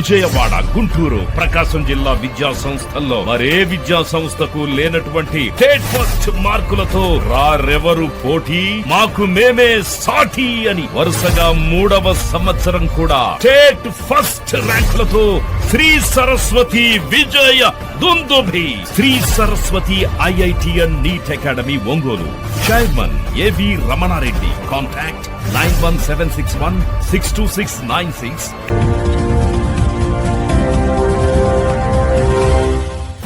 విజయవాడ, గుంటూరు, ప్రకాశం జిల్లా విద్యా సంస్థల్లో మరే విద్యా సంస్థకు లేనటువంటి స్టేట్ ఫస్ట్ మార్కులతో రారెవరు పోటీ, మాకు మేమే సాటి అని వరుసగా 3వ సంవత్సరం కూడా స్టేట్ ఫస్ట్ ర్యాంకులతో శ్రీ సరస్వతి విజయ దుందుభి. Sri Saraswathi IITN NEET academy Ongole. Chairman AV Ramana Reddy. Contact 9176162696.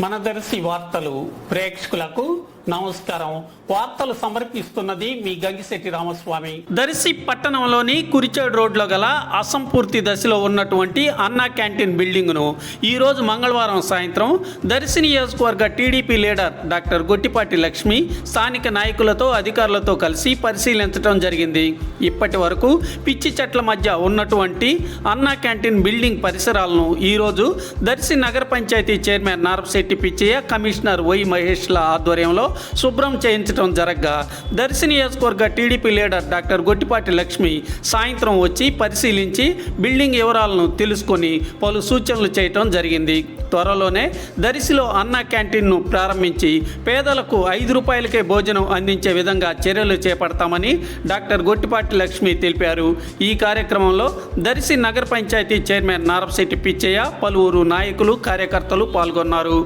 మన దర్శి వార్తలు ప్రేక్షకులకు నమస్కారం. వార్తలు సమర్పిస్తున్నది మీ గంగిశెట్టి రామస్వామి. దర్శి పట్టణంలోని కురిచేడు రోడ్లో గల అసంపూర్తి దశలో ఉన్నటువంటి అన్నా క్యాంటీన్ బిల్డింగ్ను ఈరోజు మంగళవారం సాయంత్రం దర్శి నియోజకవర్గ TDP leader doctor Gottipati Lakshmi స్థానిక నాయకులతో అధికారులతో కలిసి పరిశీలించడం జరిగింది. ఇప్పటి వరకు పిచ్చి చెట్ల మధ్య ఉన్నటువంటి అన్నా క్యాంటీన్ బిల్డింగ్ పరిసరాలను ఈరోజు దర్శి నగర panchayat chairman Narapasetti Pichaiah, commissioner Y మహేష్ల ఆధ్వర్యంలో శుభ్రం చేయించడం జరగగా దర్శి నియోజకవర్గ TDP leader doctor Gottipati Lakshmi సాయంత్రం వచ్చి పరిశీలించి బిల్డింగ్ వివరాలను తెలుసుకొని పలు సూచనలు చేయటం జరిగింది. త్వరలోనే దర్శిలో అన్నా క్యాంటీన్ను ప్రారంభించి పేదలకు 5 రూపాయలకే భోజనం అందించే విధంగా చర్యలు చేపడతామని డాక్టర్ గొట్టిపాటి లక్ష్మి తెలిపారు. ఈ కార్యక్రమంలో దర్శి నగర పంచాయతీ చైర్మన్ నారపశెట్టి పిచ్చయ్య, పలువురు నాయకులు, కార్యకర్తలు పాల్గొన్నారు.